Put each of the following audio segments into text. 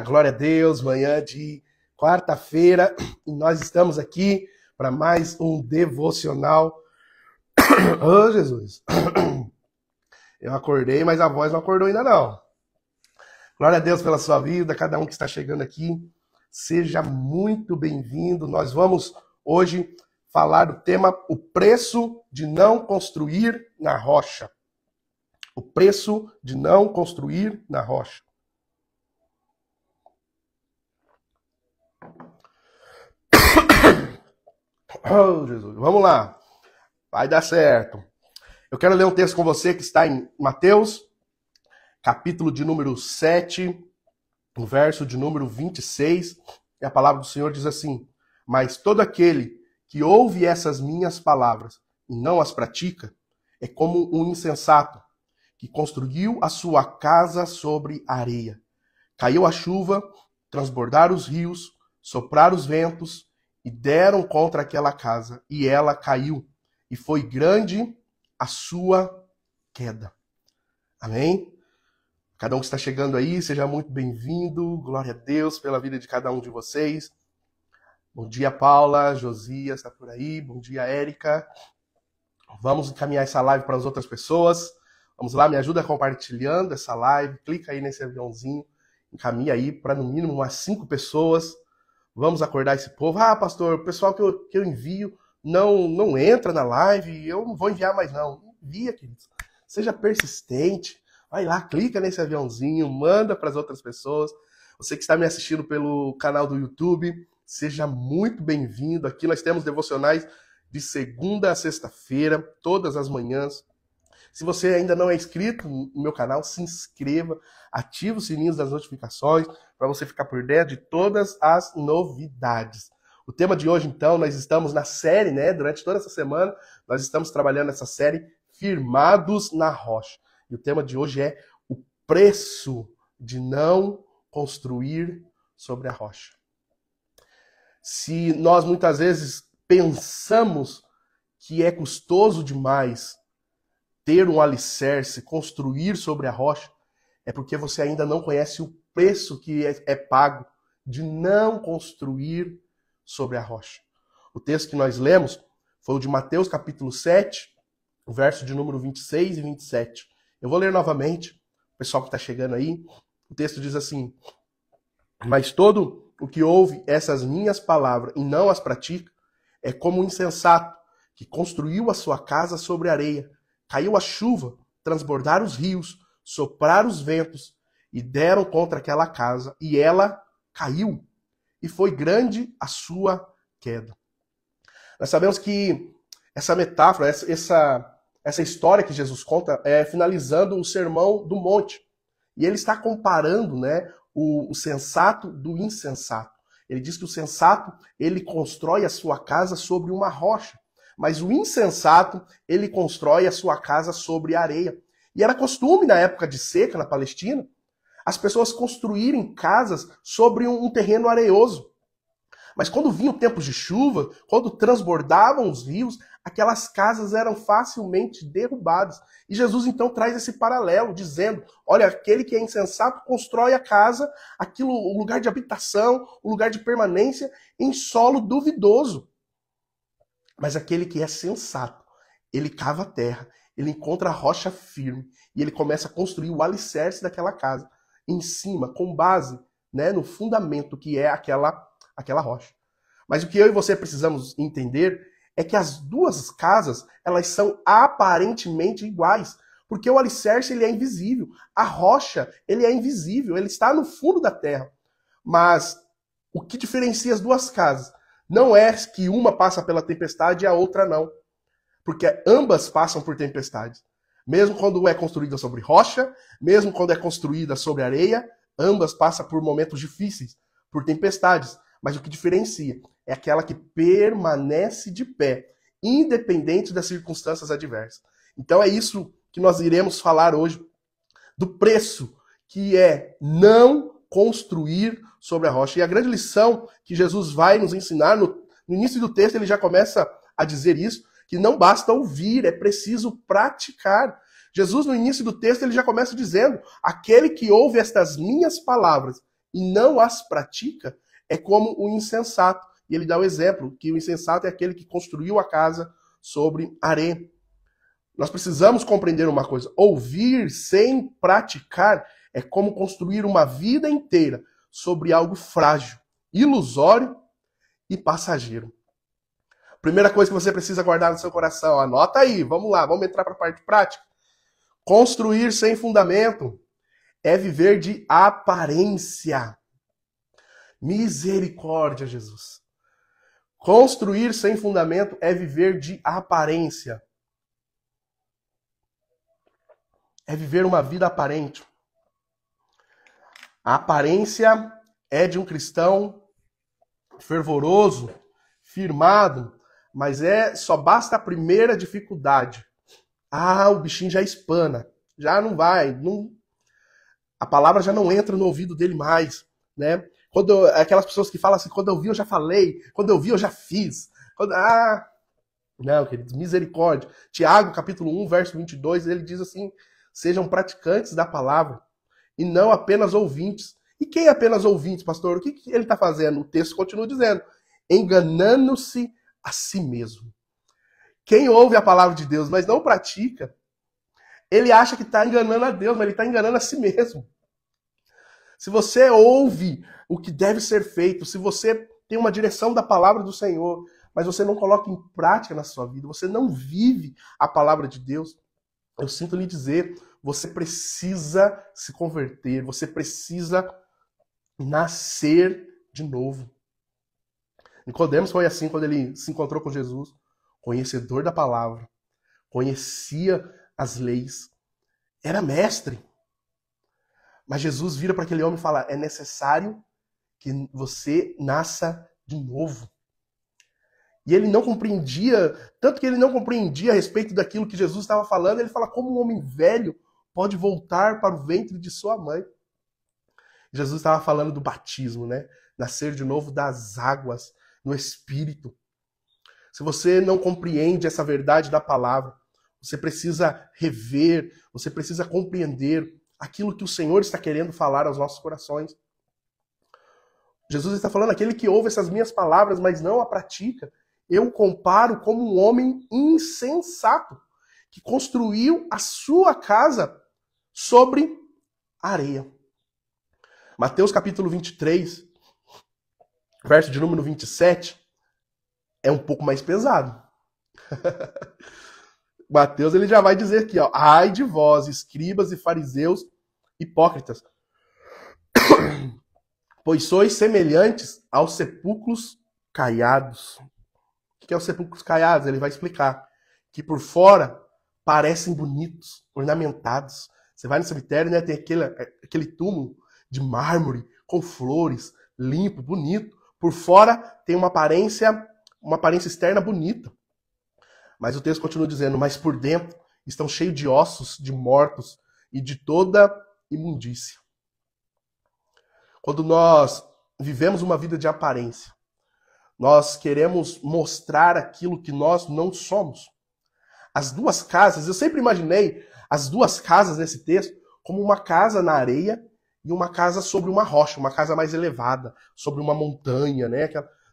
Glória a Deus, manhã de quarta-feira, e nós estamos aqui para mais um devocional. Oh, Jesus! Eu acordei, mas a voz não acordou ainda não. Glória a Deus pela sua vida, cada um que está chegando aqui, seja muito bem-vindo. Nós vamos hoje falar do tema o preço de não construir na rocha. O preço de não construir na rocha. Oh, Jesus. Vamos lá. Vai dar certo. Eu quero ler um texto com você que está em Mateus, capítulo de número 7, o verso de número 26. E a palavra do Senhor diz assim: mas todo aquele que ouve essas minhas palavras e não as pratica é como um insensato que construiu a sua casa sobre areia. Caiu a chuva, transbordaram os rios, sopraram os ventos e deram contra aquela casa, e ela caiu, e foi grande a sua queda. Amém? Cada um que está chegando aí, seja muito bem-vindo. Glória a Deus pela vida de cada um de vocês. Bom dia, Paula, Josias está por aí. Bom dia, Érica. Vamos encaminhar essa live para as outras pessoas. Vamos lá, me ajuda compartilhando essa live. Clica aí nesse aviãozinho, encaminha aí para no mínimo umas 5 pessoas. Vamos acordar esse povo. Ah, pastor, o pessoal que eu envio não entra na live, eu não vou enviar mais não. Envia, queridos. Seja persistente. Vai lá, clica nesse aviãozinho, manda para as outras pessoas. Você que está me assistindo pelo canal do YouTube, seja muito bem-vindo. Aqui nós temos devocionais de segunda a sexta-feira, todas as manhãs. Se você ainda não é inscrito no meu canal, se inscreva, ative os sininhos das notificações para você ficar por dentro de todas as novidades. O tema de hoje, então, nós estamos na série, né? Durante toda essa semana, nós estamos trabalhando essa série Firmados na Rocha. E o tema de hoje é o preço de não construir sobre a rocha. Se nós muitas vezes pensamos que é custoso demais ter um alicerce, construir sobre a rocha, é porque você ainda não conhece o preço que é pago de não construir sobre a rocha. O texto que nós lemos foi o de Mateus capítulo 7, o verso de número 26 e 27. Eu vou ler novamente, o pessoal que está chegando aí. O texto diz assim: mas todo o que ouve essas minhas palavras e não as pratica é como um insensato que construiu a sua casa sobre areia. Caiu a chuva, transbordaram os rios, sopraram os ventos e deram contra aquela casa, e ela caiu, e foi grande a sua queda. Nós sabemos que essa metáfora, essa história que Jesus conta é finalizando o Sermão do Monte. E ele está comparando, né, o sensato do insensato. Ele diz que o sensato, ele constrói a sua casa sobre uma rocha. Mas o insensato, ele constrói a sua casa sobre areia. E era costume na época de seca, na Palestina, as pessoas construírem casas sobre um terreno areioso. Mas quando vinham tempos de chuva, quando transbordavam os rios, aquelas casas eram facilmente derrubadas. E Jesus então traz esse paralelo, dizendo: olha, aquele que é insensato constrói a casa, aquilo, o lugar de habitação, o lugar de permanência, em solo duvidoso. Mas aquele que é sensato, ele cava a terra, ele encontra a rocha firme e ele começa a construir o alicerce daquela casa em cima, com base, né, no fundamento que é aquela rocha. Mas o que eu e você precisamos entender é que as duas casas, elas são aparentemente iguais, porque o alicerce ele é invisível, a rocha ele é invisível, ele está no fundo da terra. Mas o que diferencia as duas casas não é que uma passa pela tempestade e a outra não. Porque ambas passam por tempestades. Mesmo quando é construída sobre rocha, mesmo quando é construída sobre areia, ambas passam por momentos difíceis, por tempestades. Mas o que diferencia é aquela que permanece de pé, independente das circunstâncias adversas. Então é isso que nós iremos falar hoje, do preço que é não construir sobre a rocha. E a grande lição que Jesus vai nos ensinar, no início do texto ele já começa a dizer isso, que não basta ouvir, é preciso praticar. Jesus, no início do texto, ele já começa dizendo: aquele que ouve estas minhas palavras e não as pratica, é como o insensato. E ele dá o exemplo, que o insensato é aquele que construiu a casa sobre areia. Nós precisamos compreender uma coisa. Ouvir sem praticar é como construir uma vida inteira sobre algo frágil, ilusório e passageiro. Primeira coisa que você precisa guardar no seu coração, anota aí, vamos lá, vamos entrar para a parte prática. Construir sem fundamento é viver de aparência. Misericórdia, Jesus. Construir sem fundamento é viver de aparência. É viver uma vida aparente. A aparência é de um cristão fervoroso, firmado, mas só basta a primeira dificuldade. O bichinho já espana, já não vai, a palavra já não entra no ouvido dele mais, né? Aquelas pessoas que falam assim, quando eu vi eu já falei, quando eu vi eu já fiz. Não, queridos, misericórdia. Tiago, capítulo 1, verso 22, ele diz assim, sejam praticantes da palavra e não apenas ouvintes. E quem é apenas ouvintes, pastor? O que ele está fazendo? O texto continua dizendo, enganando-se a si mesmo. Quem ouve a palavra de Deus, mas não pratica, ele acha que está enganando a Deus, mas ele está enganando a si mesmo. Se você ouve o que deve ser feito, se você tem uma direção da palavra do Senhor, mas você não coloca em prática na sua vida, você não vive a palavra de Deus, eu sinto lhe dizer, você precisa se converter, você precisa nascer de novo. Nicodemos foi assim quando ele se encontrou com Jesus, conhecedor da palavra, conhecia as leis, era mestre. Mas Jesus vira para aquele homem e fala, é necessário que você nasça de novo. E ele não compreendia, tanto que ele não compreendia a respeito daquilo que Jesus estava falando, ele fala, como um homem velho pode voltar para o ventre de sua mãe? Jesus estava falando do batismo, né? Nascer de novo das águas, no Espírito. Se você não compreende essa verdade da palavra, você precisa rever, você precisa compreender aquilo que o Senhor está querendo falar aos nossos corações. Jesus está falando, aquele que ouve essas minhas palavras, mas não a pratica, eu comparo como um homem insensato, que construiu a sua casa sobre areia. Mateus capítulo 23, verso de número 27, é um pouco mais pesado. Mateus ele já vai dizer aqui, ó, ai de vós, escribas e fariseus hipócritas, pois sois semelhantes aos sepulcros caiados. O que é os sepulcros caiados? Ele vai explicar. Que por fora parecem bonitos, ornamentados. Você vai no cemitério, né, tem aquele túmulo de mármore, com flores, limpo, bonito. Por fora tem uma aparência externa bonita. Mas o texto continua dizendo, mas por dentro estão cheios de ossos, de mortos e de toda imundícia. Quando nós vivemos uma vida de aparência, nós queremos mostrar aquilo que nós não somos. As duas casas, eu sempre imaginei as duas casas nesse texto como uma casa na areia e uma casa sobre uma rocha, uma casa mais elevada, sobre uma montanha, né?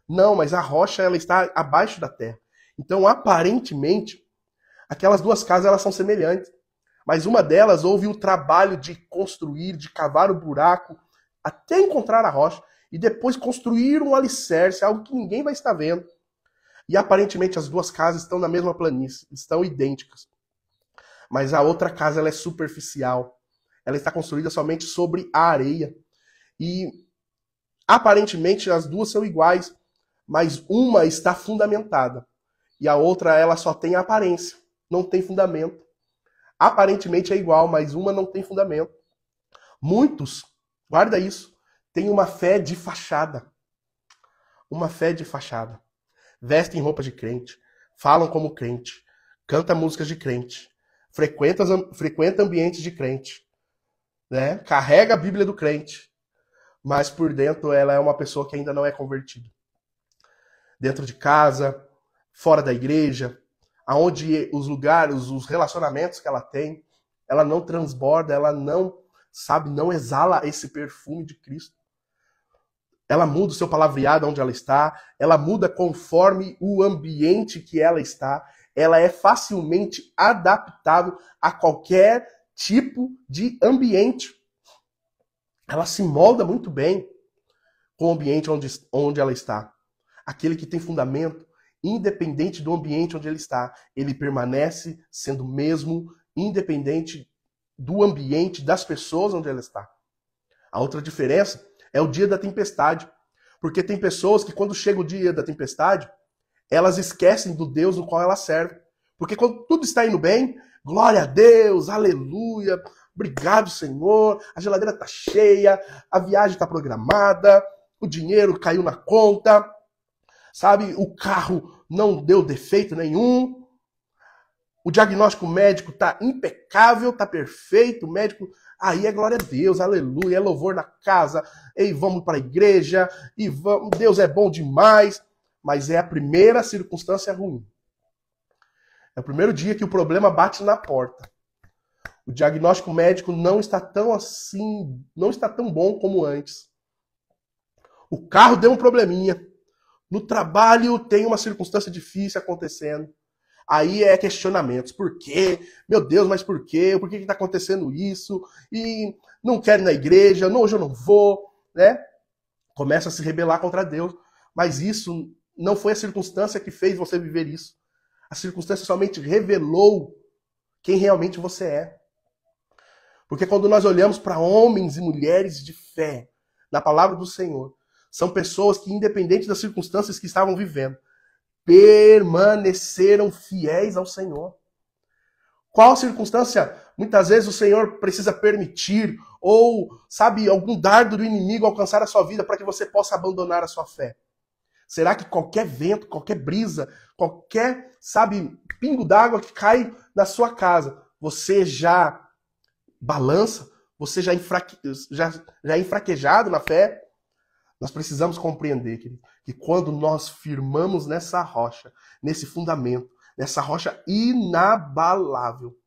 Não, mas a rocha ela está abaixo da terra. Então, aparentemente, aquelas duas casas elas são semelhantes. Mas uma delas houve o trabalho de construir, de cavar o buraco, até encontrar a rocha, e depois construir um alicerce, algo que ninguém vai estar vendo. E aparentemente as duas casas estão na mesma planície, estão idênticas. Mas a outra casa ela é superficial. Ela está construída somente sobre a areia. E aparentemente as duas são iguais, mas uma está fundamentada. E a outra ela só tem aparência, não tem fundamento. Aparentemente é igual, mas uma não tem fundamento. Muitos, guarda isso, têm uma fé de fachada. Uma fé de fachada. Vestem roupa de crente, falam como crente, canta músicas de crente, frequenta ambientes de crente, né? Carrega a Bíblia do crente, mas por dentro ela é uma pessoa que ainda não é convertida. Dentro de casa, fora da igreja, aonde os lugares, os relacionamentos que ela tem, ela não transborda, ela não, sabe, não exala esse perfume de Cristo. ela muda o seu palavreado onde ela está, ela muda conforme o ambiente que ela está, ela é facilmente adaptável a qualquer tipo de ambiente. Ela se molda muito bem com o ambiente onde ela está. Aquele que tem fundamento, independente do ambiente onde ele está, ele permanece sendo o mesmo, independente do ambiente, das pessoas onde ela está. A outra diferença é o dia da tempestade. Porque tem pessoas que quando chega o dia da tempestade, elas esquecem do Deus no qual elas servem. Porque quando tudo está indo bem, glória a Deus, aleluia, obrigado Senhor, a geladeira está cheia, a viagem está programada, o dinheiro caiu na conta, sabe, o carro não deu defeito nenhum, o diagnóstico médico está impecável, está perfeito, o médico... Aí é glória a Deus, aleluia, é louvor na casa, e vamos para a igreja, e vamos, Deus é bom demais, mas é a primeira circunstância ruim. É o primeiro dia que o problema bate na porta. O diagnóstico médico não está tão assim, não está tão bom como antes. O carro deu um probleminha. No trabalho tem uma circunstância difícil acontecendo. Aí é questionamentos. Por quê? Meu Deus, mas por quê? Por que está acontecendo isso? E não quero ir na igreja, hoje eu não vou, né? Começa a se rebelar contra Deus. Mas isso não foi a circunstância que fez você viver isso. A circunstância somente revelou quem realmente você é. Porque quando nós olhamos para homens e mulheres de fé, na palavra do Senhor, são pessoas que, independente das circunstâncias que estavam vivendo, permaneceram fiéis ao Senhor. Qual circunstância muitas vezes o Senhor precisa permitir ou, sabe, algum dardo do inimigo alcançar a sua vida para que você possa abandonar a sua fé? Será que qualquer vento, qualquer brisa, qualquer, sabe, pingo d'água que cai na sua casa, você já balança? Você já é enfraquejado na fé? Nós precisamos compreender, querido, que quando nós firmamos nessa rocha, nesse fundamento, nessa rocha inabalável,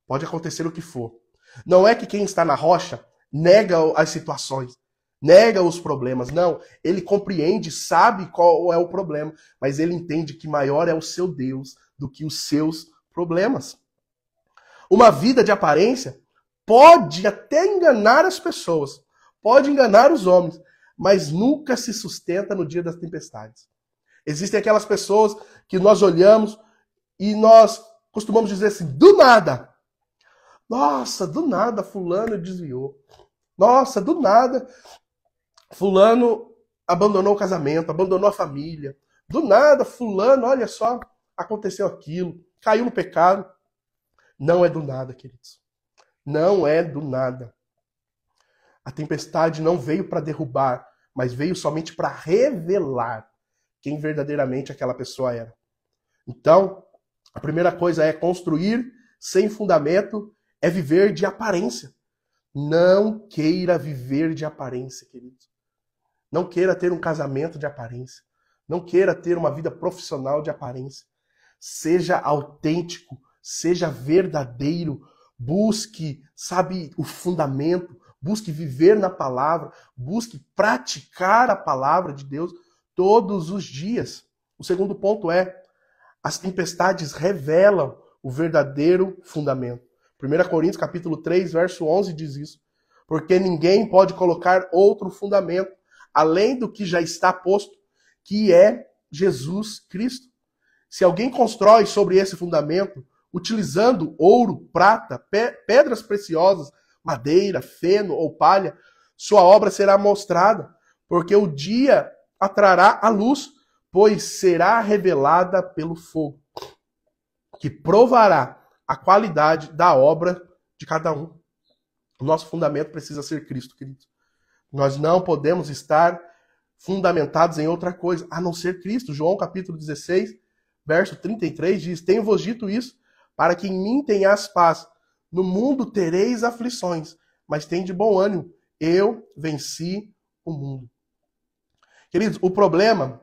pode acontecer o que for. Não é que quem está na rocha nega as situações, nega os problemas. Não, ele compreende, sabe qual é o problema, mas ele entende que maior é o seu Deus do que os seus problemas. Uma vida de aparência pode até enganar as pessoas, pode enganar os homens, mas nunca se sustenta no dia das tempestades. Existem aquelas pessoas que nós olhamos e nós costumamos dizer assim, do nada. Nossa, do nada fulano desviou. Nossa, do nada fulano abandonou o casamento, abandonou a família. Do nada fulano, olha só, aconteceu aquilo, caiu no pecado. Não é do nada, queridos. Não é do nada. A tempestade não veio para derrubar, mas veio somente para revelar quem verdadeiramente aquela pessoa era. Então, a primeira coisa é construir sem fundamento, é viver de aparência. Não queira viver de aparência, queridos. Não queira ter um casamento de aparência. Não queira ter uma vida profissional de aparência. Seja autêntico, seja verdadeiro. Busque, sabe, o fundamento. Busque viver na palavra, busque praticar a palavra de Deus todos os dias. O segundo ponto é, as tempestades revelam o verdadeiro fundamento. 1 Coríntios capítulo 3, verso 11 diz isso. Porque ninguém pode colocar outro fundamento, além do que já está posto, que é Jesus Cristo. Se alguém constrói sobre esse fundamento, utilizando ouro, prata, pedras preciosas, madeira, feno ou palha, sua obra será mostrada, porque o dia a trará a luz, pois será revelada pelo fogo, que provará a qualidade da obra de cada um. O nosso fundamento precisa ser Cristo, queridos. Nós não podemos estar fundamentados em outra coisa, a não ser Cristo. João capítulo 16, verso 33 diz, tenho-vos dito isso, para que em mim tenhas paz. No mundo tereis aflições, mas tende bom ânimo. Eu venci o mundo. Queridos, o problema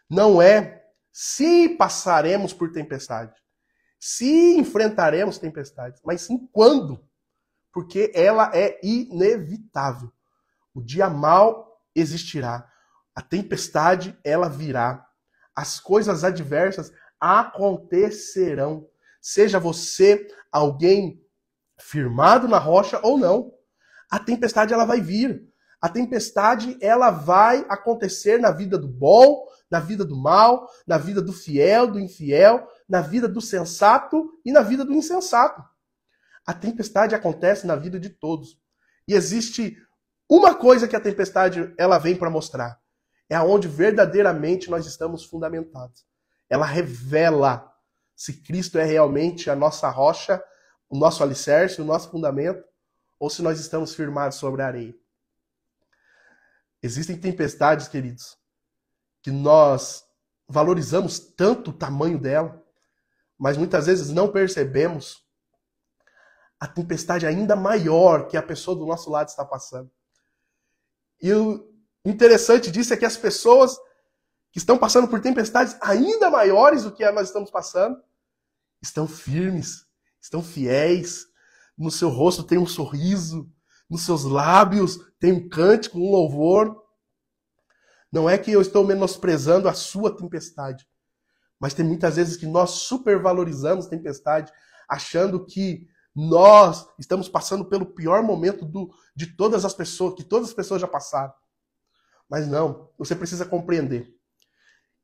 não é se passaremos por tempestade, se enfrentaremos tempestades, mas sim quando. Porque ela é inevitável. O dia mau existirá. A tempestade, ela virá. As coisas adversas acontecerão. Seja você alguém firmado na rocha ou não. A tempestade, ela vai vir. A tempestade, ela vai acontecer na vida do bom, na vida do mal, na vida do fiel, do infiel, na vida do sensato e na vida do insensato. A tempestade acontece na vida de todos. E existe uma coisa que a tempestade ela vem para mostrar. É aonde verdadeiramente nós estamos fundamentados. Ela revela se Cristo é realmente a nossa rocha, o nosso alicerce, o nosso fundamento, ou se nós estamos firmados sobre a areia. Existem tempestades, queridos, que nós valorizamos tanto o tamanho dela, mas muitas vezes não percebemos a tempestade ainda maior que a pessoa do nosso lado está passando. E o interessante disso é que as pessoas que estão passando por tempestades ainda maiores do que nós estamos passando, estão firmes, estão fiéis, no seu rosto tem um sorriso, nos seus lábios tem um cântico, um louvor. Não é que eu estou menosprezando a sua tempestade, mas tem muitas vezes que nós supervalorizamos a tempestade, achando que nós estamos passando pelo pior momento de todas as pessoas, que todas as pessoas já passaram. Mas não, você precisa compreender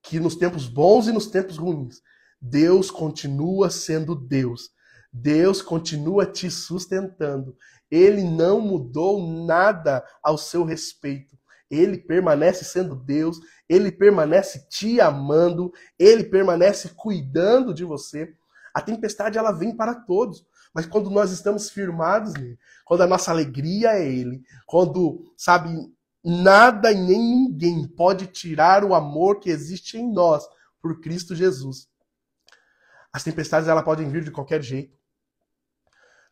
que nos tempos bons e nos tempos ruins, Deus continua sendo Deus. Deus continua te sustentando. Ele não mudou nada ao seu respeito. Ele permanece sendo Deus, ele permanece te amando, ele permanece cuidando de você. A tempestade, ela vem para todos. Mas quando nós estamos firmados nele, quando a nossa alegria é ele, quando, sabe, nada e nem ninguém pode tirar o amor que existe em nós por Cristo Jesus. As tempestades, elas podem vir de qualquer jeito.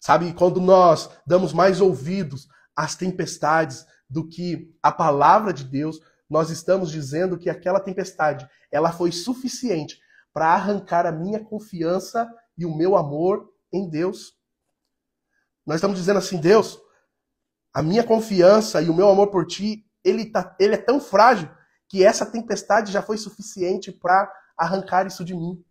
Sabe, quando nós damos mais ouvidos às tempestades do que a palavra de Deus, nós estamos dizendo que aquela tempestade, ela foi suficiente para arrancar a minha confiança e o meu amor em Deus. Nós estamos dizendo assim, Deus, a minha confiança e o meu amor por ti, ele é tão frágil que essa tempestade já foi suficiente para arrancar isso de mim.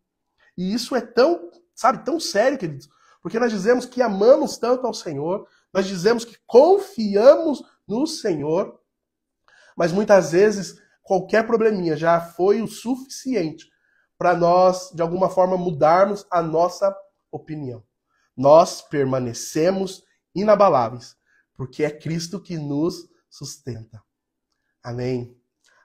E isso é tão, sabe, tão sério, queridos, porque nós dizemos que amamos tanto ao Senhor, nós dizemos que confiamos no Senhor, mas muitas vezes qualquer probleminha já foi o suficiente para nós, de alguma forma, mudarmos a nossa opinião. Nós permanecemos inabaláveis, porque é Cristo que nos sustenta. Amém.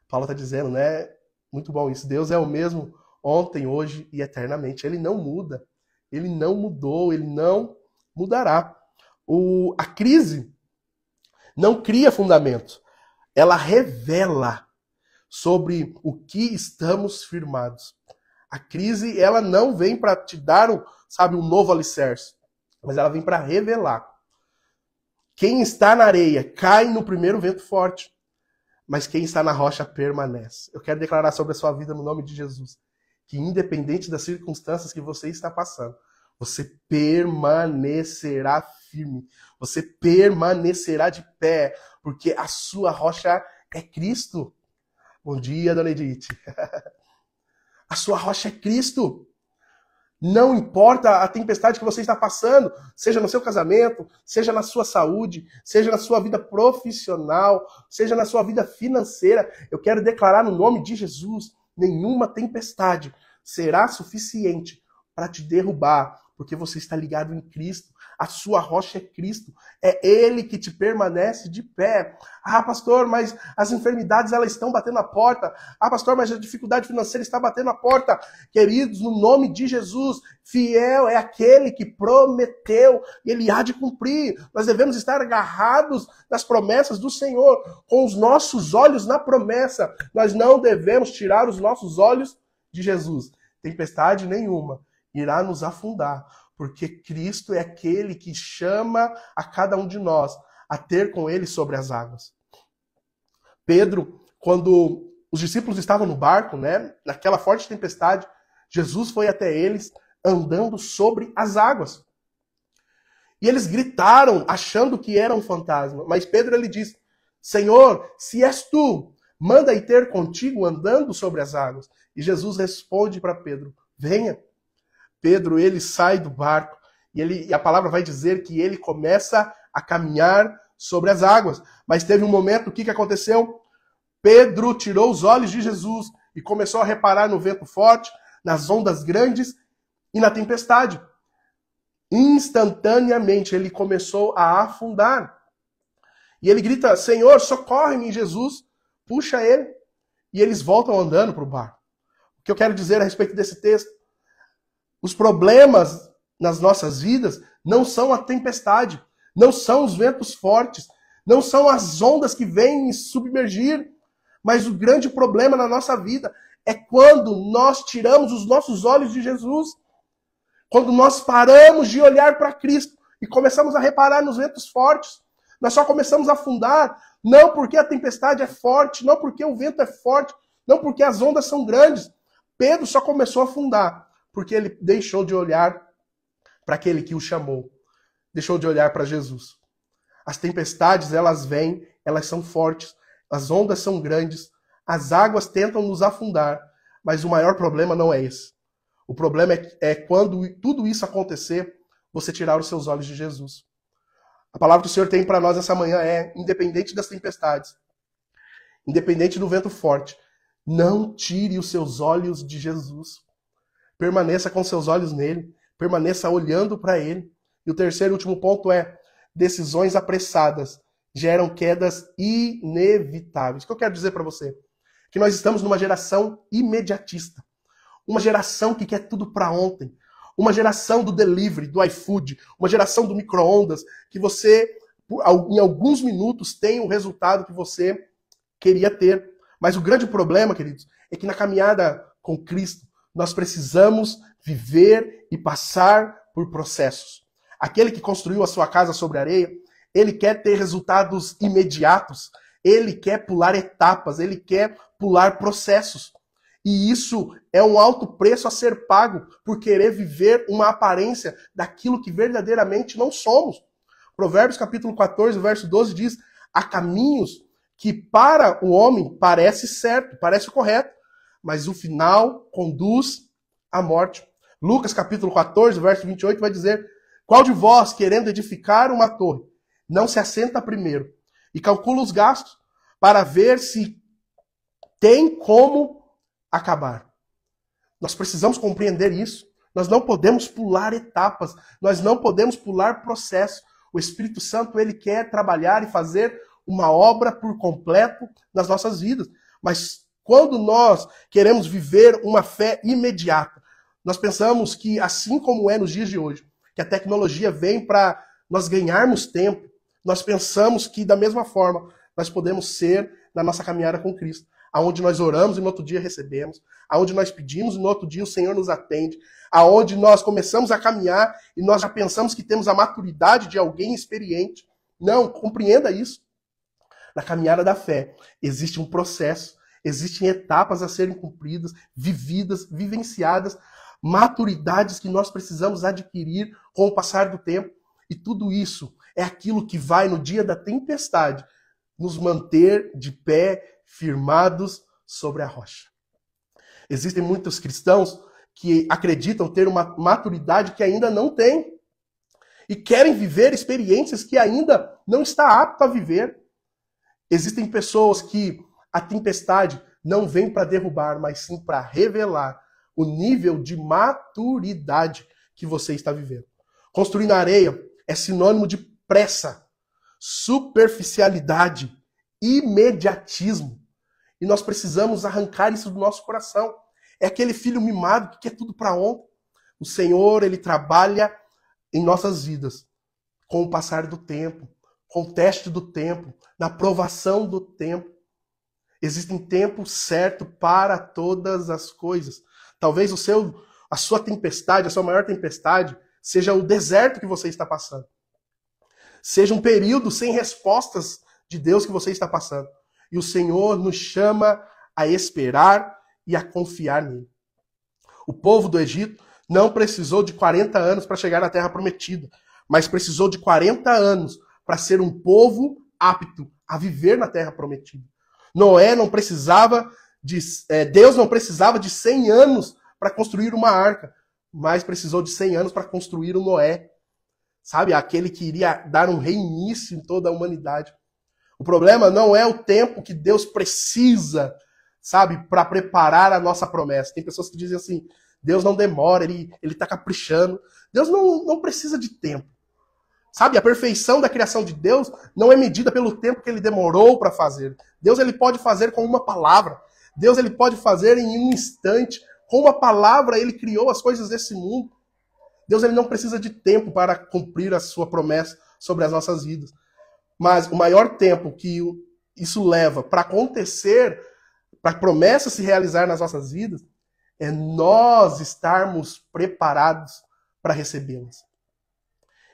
Paulo está dizendo, né? Muito bom isso. Deus é o mesmo ontem, hoje e eternamente. Ele não muda. Ele não mudou, ele não mudará. A crise não cria fundamento. Ela revela sobre o que estamos firmados. A crise, ela não vem para te dar um novo alicerce, mas ela vem para revelar. Quem está na areia cai no primeiro vento forte, mas quem está na rocha permanece. Eu quero declarar sobre a sua vida no nome de Jesus, que independente das circunstâncias que você está passando, você permanecerá firme, você permanecerá de pé, porque a sua rocha é Cristo. Bom dia, dona Edith. A sua rocha é Cristo. Não importa a tempestade que você está passando, seja no seu casamento, seja na sua saúde, seja na sua vida profissional, seja na sua vida financeira, eu quero declarar no nome de Jesus, nenhuma tempestade será suficiente para te derrubar, porque você está ligado em Cristo. A sua rocha é Cristo. É Ele que te permanece de pé. Ah, pastor, mas as enfermidades elas estão batendo a porta. Ah, pastor, mas a dificuldade financeira está batendo a porta. Queridos, no nome de Jesus, fiel é aquele que prometeu e Ele há de cumprir. Nós devemos estar agarrados nas promessas do Senhor, com os nossos olhos na promessa. Nós não devemos tirar os nossos olhos de Jesus. Tempestade nenhuma irá nos afundar, porque Cristo é aquele que chama a cada um de nós a ter com Ele sobre as águas. Pedro, quando os discípulos estavam no barco, né, naquela forte tempestade, Jesus foi até eles andando sobre as águas. E eles gritaram, achando que era um fantasma. Mas Pedro, ele disse, Senhor, se és tu, manda ir ter contigo andando sobre as águas. E Jesus responde para Pedro, venha. Pedro, ele sai do barco e a palavra vai dizer que ele começa a caminhar sobre as águas. Mas teve um momento, o que aconteceu? Pedro tirou os olhos de Jesus e começou a reparar no vento forte, nas ondas grandes e na tempestade. Instantaneamente ele começou a afundar. E ele grita, Senhor, socorre-me, Jesus. Puxa ele. E eles voltam andando para o barco. O que eu quero dizer a respeito desse texto? Os problemas nas nossas vidas não são a tempestade, não são os ventos fortes, não são as ondas que vêm me submergir, mas o grande problema na nossa vida é quando nós tiramos os nossos olhos de Jesus, quando nós paramos de olhar para Cristo e começamos a reparar nos ventos fortes. Nós só começamos a afundar, não porque a tempestade é forte, não porque o vento é forte, não porque as ondas são grandes. Pedro só começou a afundar porque ele deixou de olhar para aquele que o chamou. Deixou de olhar para Jesus. As tempestades, elas vêm, elas são fortes, as ondas são grandes, as águas tentam nos afundar, mas o maior problema não é esse. O problema é quando tudo isso acontecer, você tirar os seus olhos de Jesus. A palavra que o Senhor tem para nós essa manhã é, independente das tempestades, independente do vento forte, não tire os seus olhos de Jesus. Permaneça com seus olhos nele, permaneça olhando para ele. E o terceiro e último ponto é, decisões apressadas geram quedas inevitáveis. O que eu quero dizer para você? Que nós estamos numa geração imediatista. Uma geração que quer tudo para ontem. Uma geração do delivery, do iFood. Uma geração do micro-ondas, que você, em alguns minutos, tem o resultado que você queria ter. Mas o grande problema, queridos, é que na caminhada com Cristo, nós precisamos viver e passar por processos. Aquele que construiu a sua casa sobre areia, ele quer ter resultados imediatos. Ele quer pular etapas, ele quer pular processos. E isso é um alto preço a ser pago por querer viver uma aparência daquilo que verdadeiramente não somos. Provérbios capítulo 14, verso 12 diz, há caminhos que para o homem parece certo, parece correto, mas o final conduz à morte. Lucas capítulo 14, verso 28 vai dizer, qual de vós, querendo edificar uma torre, não se assenta primeiro e calcula os gastos para ver se tem como acabar? Nós precisamos compreender isso. Nós não podemos pular etapas, nós não podemos pular processo. O Espírito Santo, ele quer trabalhar e fazer uma obra por completo nas nossas vidas. Mas quando nós queremos viver uma fé imediata, nós pensamos que, assim como é nos dias de hoje, que a tecnologia vem para nós ganharmos tempo, nós pensamos que, da mesma forma, nós podemos ser na nossa caminhada com Cristo. Aonde nós oramos e no outro dia recebemos, aonde nós pedimos e no outro dia o Senhor nos atende, aonde nós começamos a caminhar e nós já pensamos que temos a maturidade de alguém experiente. Não, compreenda isso. Na caminhada da fé existe um processo, existem etapas a serem cumpridas, vividas, vivenciadas, maturidades que nós precisamos adquirir com o passar do tempo. E tudo isso é aquilo que vai, no dia da tempestade, nos manter de pé, firmados sobre a rocha. Existem muitos cristãos que acreditam ter uma maturidade que ainda não têm e querem viver experiências que ainda não está apto a viver. Existem pessoas que a tempestade não vem para derrubar, mas sim para revelar o nível de maturidade que você está vivendo. Construir na areia é sinônimo de pressa, superficialidade, imediatismo. E nós precisamos arrancar isso do nosso coração. É aquele filho mimado que quer tudo para ontem. O Senhor, ele trabalha em nossas vidas com o passar do tempo, com o teste do tempo, na provação do tempo. Existem tempo certo para todas as coisas. Talvez a sua tempestade, a sua maior tempestade, seja o deserto que você está passando. Seja um período sem respostas de Deus que você está passando. E o Senhor nos chama a esperar e a confiar nele. O povo do Egito não precisou de 40 anos para chegar na Terra Prometida, mas precisou de 40 anos para ser um povo apto a viver na Terra Prometida. Deus não precisava de 100 anos para construir uma arca, mas precisou de 100 anos para construir o Noé. Sabe? Aquele que iria dar um reinício em toda a humanidade. O problema não é o tempo que Deus precisa, sabe, para preparar a nossa promessa. Tem pessoas que dizem assim, Deus não demora, ele está caprichando. Deus não precisa de tempo. Sabe, a perfeição da criação de Deus não é medida pelo tempo que ele demorou para fazer. Deus ele pode fazer com uma palavra. Deus ele pode fazer em um instante. Com uma palavra ele criou as coisas desse mundo. Deus ele não precisa de tempo para cumprir a sua promessa sobre as nossas vidas. Mas o maior tempo que isso leva para acontecer, para a promessa se realizar nas nossas vidas, é nós estarmos preparados para recebê-las.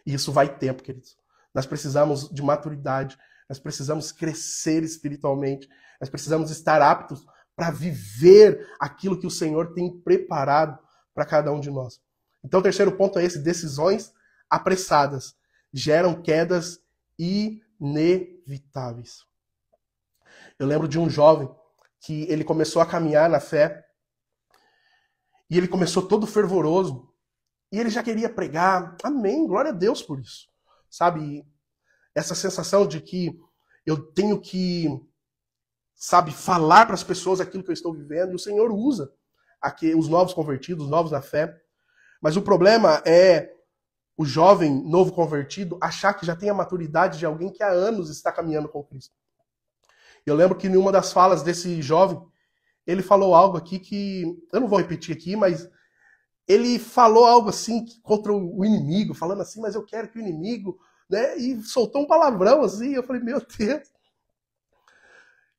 E isso vai tempo, queridos. Nós precisamos de maturidade, nós precisamos crescer espiritualmente, nós precisamos estar aptos para viver aquilo que o Senhor tem preparado para cada um de nós. Então o terceiro ponto é esse: decisões apressadas geram quedas inevitáveis. Eu lembro de um jovem que ele começou a caminhar na fé e ele começou todo fervoroso. E ele já queria pregar. Amém, glória a Deus por isso. Sabe, essa sensação de que eu tenho que, sabe, falar para as pessoas aquilo que eu estou vivendo. E o Senhor usa aqui os novos convertidos, os novos na fé. Mas o problema é o jovem novo convertido achar que já tem a maturidade de alguém que há anos está caminhando com Cristo. Eu lembro que em uma das falas desse jovem, ele falou algo aqui que eu não vou repetir aqui, mas ele falou algo assim contra o inimigo, falando assim, mas eu quero que o inimigo, né? E soltou um palavrão assim, eu falei, meu Deus.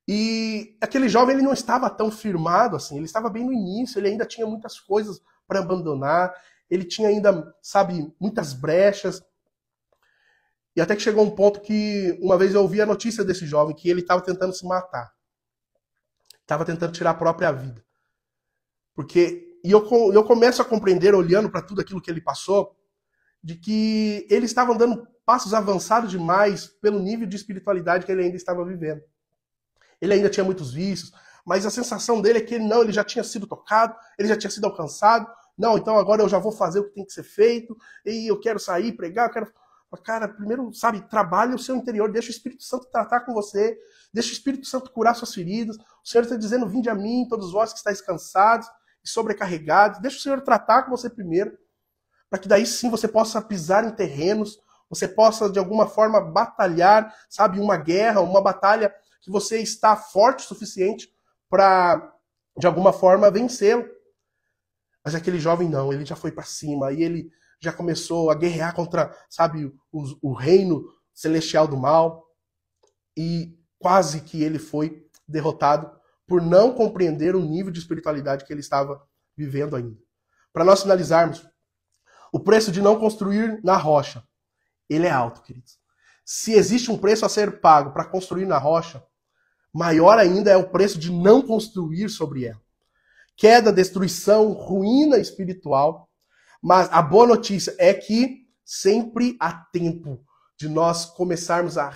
E aquele jovem, ele não estava tão firmado assim, ele estava bem no início, ele ainda tinha muitas coisas para abandonar, ele tinha ainda, sabe, muitas brechas. E até que chegou um ponto que, uma vez eu ouvi a notícia desse jovem, que ele estava tentando se matar. Estava tentando tirar a própria vida. E eu começo a compreender, olhando para tudo aquilo que ele passou, de que ele estava dando passos avançados demais pelo nível de espiritualidade que ele ainda estava vivendo. Ele ainda tinha muitos vícios, mas a sensação dele é que ele já tinha sido tocado, ele já tinha sido alcançado. Não, então agora eu já vou fazer o que tem que ser feito, e eu quero sair, pregar, eu quero... Cara, primeiro, sabe, trabalhe o seu interior, deixa o Espírito Santo tratar com você, deixa o Espírito Santo curar suas feridas. O Senhor está dizendo, vinde a mim, todos vós que estáis cansados e sobrecarregados. Deixa o Senhor tratar com você primeiro, para que daí sim você possa pisar em terrenos, você possa de alguma forma batalhar, sabe, uma guerra, uma batalha que você está forte o suficiente para, de alguma forma, vencê-lo. Mas aquele jovem não, ele já foi para cima, e ele já começou a guerrear contra, sabe, o reino celestial do mal, e quase que ele foi derrotado por não compreender o nível de espiritualidade que ele estava vivendo ainda. Para nós finalizarmos, o preço de não construir na rocha, ele é alto, queridos. Se existe um preço a ser pago para construir na rocha, maior ainda é o preço de não construir sobre ela. Queda, destruição, ruína espiritual. Mas a boa notícia é que sempre há tempo de nós começarmos a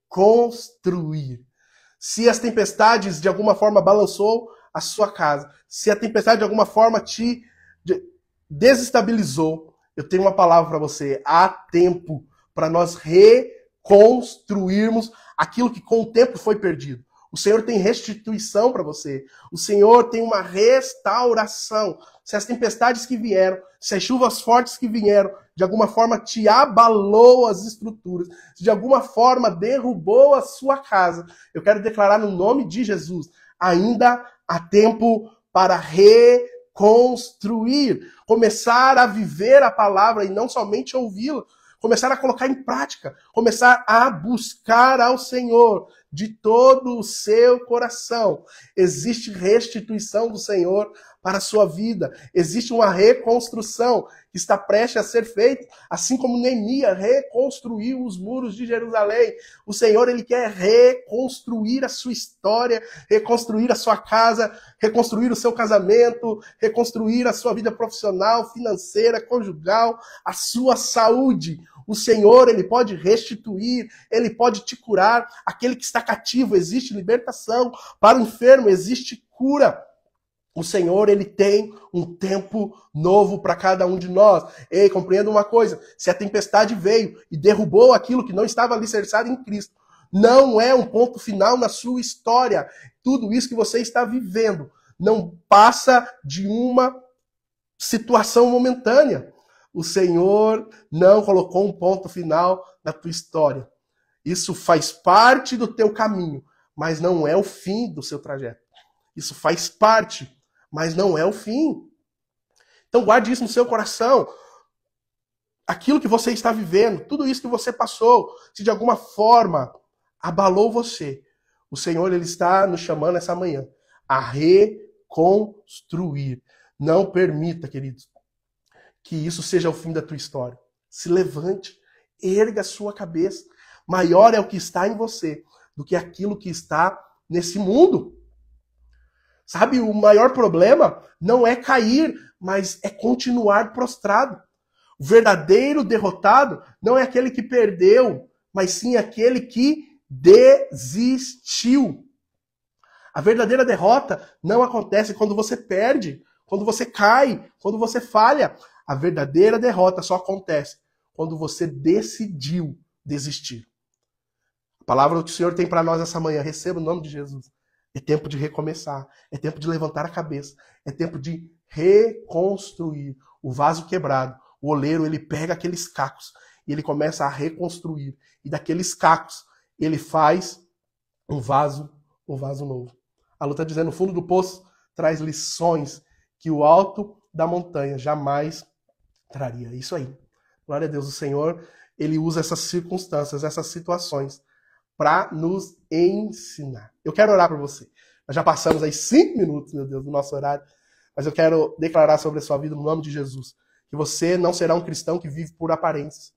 reconstruir. Se as tempestades de alguma forma balançou a sua casa, se a tempestade de alguma forma te desestabilizou, eu tenho uma palavra para você. Há tempo para nós reconstruirmos aquilo que com o tempo foi perdido. O Senhor tem restituição para você. O Senhor tem uma restauração. Se as tempestades que vieram, se as chuvas fortes que vieram, de alguma forma te abalou as estruturas, se de alguma forma derrubou a sua casa, eu quero declarar no nome de Jesus, ainda há tempo para reconstruir, começar a viver a palavra e não somente ouvi-la, começar a colocar em prática, começar a buscar ao Senhor de todo o seu coração. Existe restituição do Senhor para a sua vida. Existe uma reconstrução que está prestes a ser feita, assim como Neemias reconstruiu os muros de Jerusalém. O Senhor, ele quer reconstruir a sua história, reconstruir a sua casa, reconstruir o seu casamento, reconstruir a sua vida profissional, financeira, conjugal, a sua saúde. O Senhor, Ele pode restituir, Ele pode te curar. Aquele que está cativo, existe libertação. Para o enfermo, existe cura. O Senhor, Ele tem um tempo novo para cada um de nós. Ei, compreenda uma coisa, se a tempestade veio e derrubou aquilo que não estava alicerçado em Cristo, não é um ponto final na sua história. Tudo isso que você está vivendo não passa de uma situação momentânea. O Senhor não colocou um ponto final na tua história. Isso faz parte do teu caminho, mas não é o fim do seu trajeto. Isso faz parte, mas não é o fim. Então guarde isso no seu coração. Aquilo que você está vivendo, tudo isso que você passou, se de alguma forma abalou você, o Senhor, Ele está nos chamando essa manhã a reconstruir. Não permita, queridos, que isso seja o fim da tua história. Se levante, erga a sua cabeça. Maior é o que está em você do que aquilo que está nesse mundo. Sabe, o maior problema não é cair, mas é continuar prostrado. O verdadeiro derrotado não é aquele que perdeu, mas sim aquele que desistiu. A verdadeira derrota não acontece quando você perde, quando você cai, quando você falha. A verdadeira derrota só acontece quando você decidiu desistir. A palavra que o Senhor tem para nós essa manhã, receba o nome de Jesus. É tempo de recomeçar, é tempo de levantar a cabeça, é tempo de reconstruir. O vaso quebrado, o oleiro, ele pega aqueles cacos e ele começa a reconstruir. E daqueles cacos, ele faz um vaso novo. A luta está dizendo, no fundo do poço, traz lições que o alto da montanha jamais traria. Isso aí. Glória a Deus. O Senhor, Ele usa essas circunstâncias, essas situações, para nos ensinar. Eu quero orar por você. Nós já passamos aí 5 minutos, meu Deus, do nosso horário, mas eu quero declarar sobre a sua vida, no nome de Jesus, que você não será um cristão que vive por aparências,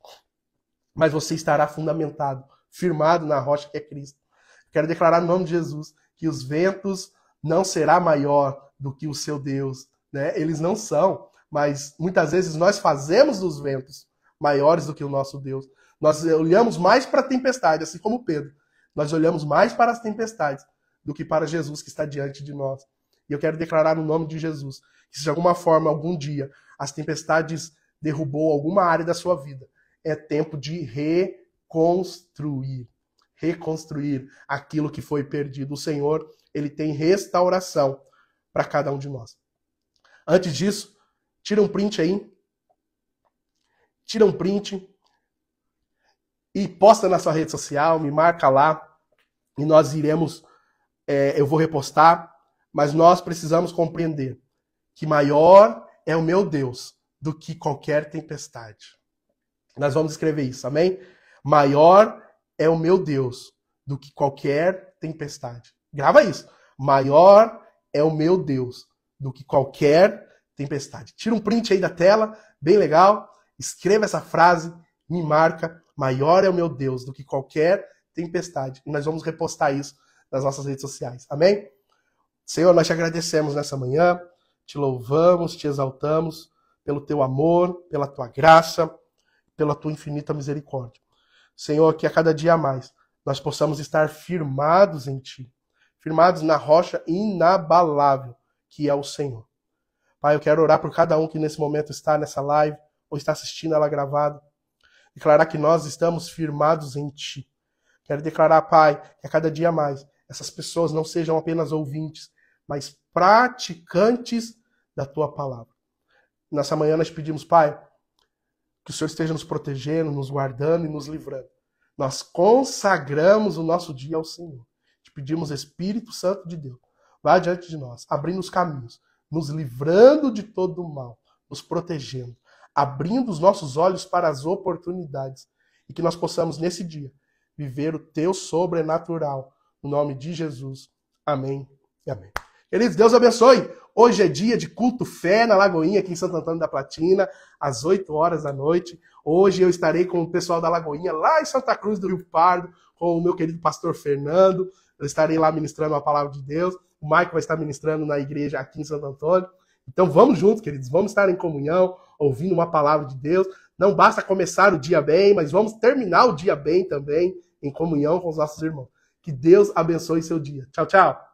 mas você estará fundamentado, firmado na rocha que é Cristo. Quero declarar no nome de Jesus que os ventos não será maior do que o seu Deus, né? Eles não são, mas muitas vezes nós fazemos dos ventos maiores do que o nosso Deus. Nós olhamos mais para a tempestade, assim como Pedro. Nós olhamos mais para as tempestades do que para Jesus que está diante de nós. E eu quero declarar no nome de Jesus que se de alguma forma, algum dia, as tempestades derrubou alguma área da sua vida, é tempo de reconstruir aquilo que foi perdido. O Senhor, Ele tem restauração para cada um de nós. Antes disso, tira um print aí. Tira um print e posta na sua rede social, me marca lá e nós iremos, eu vou repostar, mas nós precisamos compreender que maior é o meu Deus do que qualquer tempestade. Nós vamos escrever isso, amém? Maior é o meu Deus do que qualquer tempestade. Grava isso. Maior é o meu Deus do que qualquer tempestade. Tira um print aí da tela, bem legal. Escreva essa frase, me marca. Maior é o meu Deus do que qualquer tempestade. E nós vamos repostar isso nas nossas redes sociais. Amém? Senhor, nós te agradecemos nessa manhã. Te louvamos, te exaltamos pelo teu amor, pela tua graça, pela tua infinita misericórdia. Senhor, que a cada dia mais nós possamos estar firmados em Ti, firmados na rocha inabalável que é o Senhor. Pai, eu quero orar por cada um que nesse momento está nessa live ou está assistindo ela gravada. Declarar que nós estamos firmados em Ti. Quero declarar, Pai, que a cada dia mais essas pessoas não sejam apenas ouvintes, mas praticantes da Tua palavra. Nessa manhã nós pedimos, Pai, que o Senhor esteja nos protegendo, nos guardando e nos livrando. Nós consagramos o nosso dia ao Senhor. Te pedimos, Espírito Santo de Deus, vá diante de nós, abrindo os caminhos, nos livrando de todo o mal, nos protegendo, abrindo os nossos olhos para as oportunidades e que nós possamos, nesse dia, viver o Teu sobrenatural. No nome de Jesus. Amém e amém. Queridos, Deus abençoe. Hoje é dia de culto fé na Lagoinha, aqui em Santo Antônio da Platina, às 8 horas da noite. Hoje eu estarei com o pessoal da Lagoinha, lá em Santa Cruz do Rio Pardo, com o meu querido pastor Fernando. Eu estarei lá ministrando a palavra de Deus. O Mike vai estar ministrando na igreja aqui em Santo Antônio. Então vamos juntos, queridos. Vamos estar em comunhão, ouvindo uma palavra de Deus. Não basta começar o dia bem, mas vamos terminar o dia bem também, em comunhão com os nossos irmãos. Que Deus abençoe seu dia. Tchau, tchau.